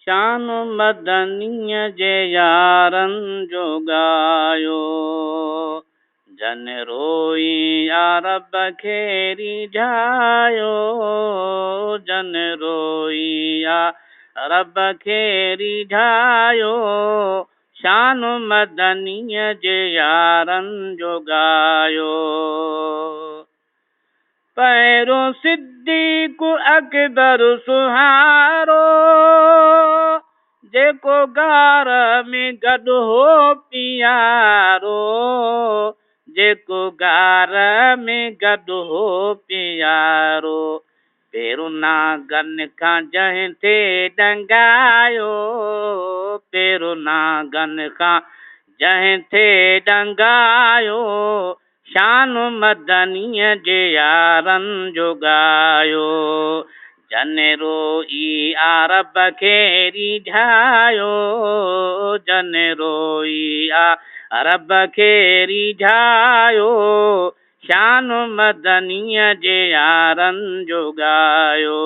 शान मदनीअ जे यारनि जो ॻायो जन रोई या रब खे रिझायो जन रोई या रब खे रिझायो शान मदनीअ जे यारनि जो ॻायो पहिरों सिद्दीक़ अकबर सुहारो जेको गार में गॾु हो पियारो जेको गार में गॾु हो पियारो पहिरों नागन खां जंहिं ते डंगायो पहिरों नागन खां जंहिं ते डंगायो शान मदनीअ जे यारनि जो ॻायो जन रोई या रब खे रिझायो जन रोई या रब खे रिझायो शान मदनीअ जे यारनि जो ॻायो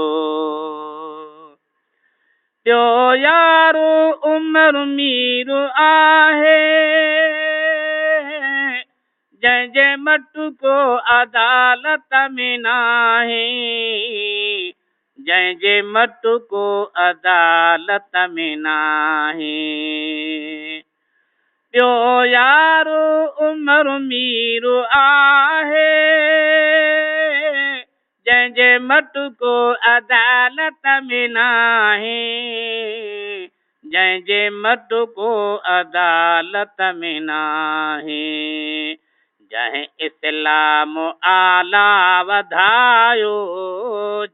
ॿियो यारो उमर मीर आहे जंहिंजे मटको अदालत में नाहे जंहिंजे मटको अदालत में नाहे ॿियो यारो उमर मीर आहे जंहिंजे मटको अदालत में नाहे जंहिंजे मटको अदालत में नाहे जंहिं इस्लाम आला वधायो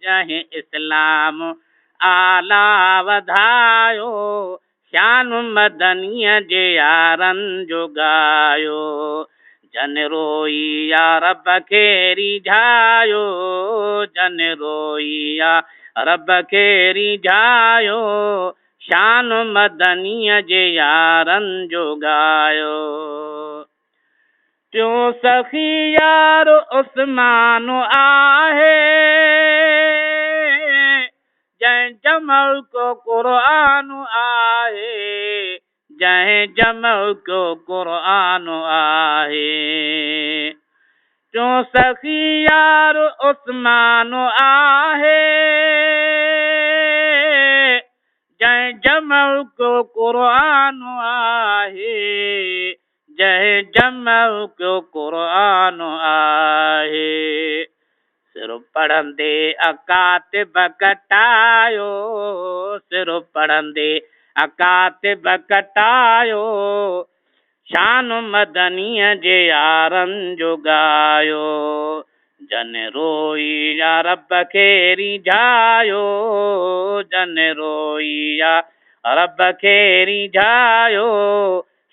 जंहिं इस्लाम आला वधायो शान मदनीअ जे यारनि जो ॻायो जन रोई या रब खे रिझायो जन रोई या रब खे रिझायो शान मदनीअ जे यारनि जो ॻायो टियों सखी यार उस्मान आहे जंहिं जमल को क़ुरान आहे जंहिं जमल को क़ुरान आहे टियों सखी यार उस्मान आहे जंहिं जमल को क़ुरान आहे जंहिं जमल को क़ुरान आहे सिर पढ़ंदे अकातिब कटायो सिर पढ़ंदे अकातिब कटायो शान मदनीअ जे यारनि जो ॻायो जन रोई या रब खे रिझायो जन रोई या रब खे रिझायो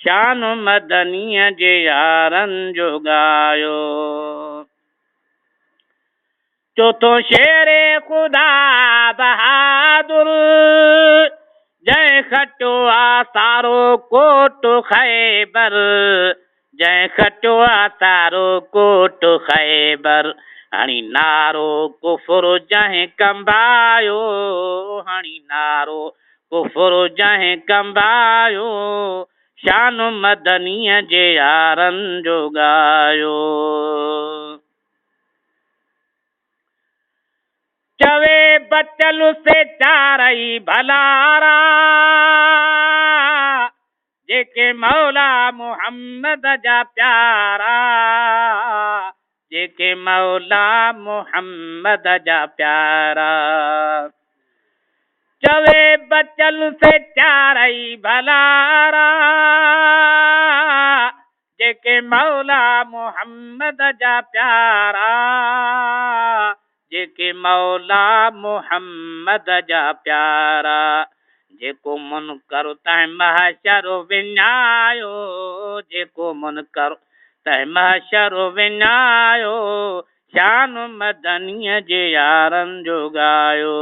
शान मदनीअ जे यारनि जो ॻायो चौथों शेरे ख़ुदा बहादुर जंहिं खटियो आहे सारो कोट ख़ैबर जंहिं खटियो आहे सारो कोट ख़ैबर हणी नारो कुफर जंहिं कंबायो हणी नारो कुफर जंहिं कंबायो शान मदनीअ जे यारनि जो ॻायो चवे बचल से चारई भलारा जेके मौला मोहम्मद जा प्यारा जेके मौला मोहम्मद जा प्यारा चवे बचल से चारई भलारा जेके मौला मोहम्मद जा प्यारा जेके मौला मोहम्मद जा प्यारा जेको मुनकर तंहिं महशर विञायो जेको मुनकर तंहिं महशर विञायो शान मदनीअ जे यारनि जो ॻायो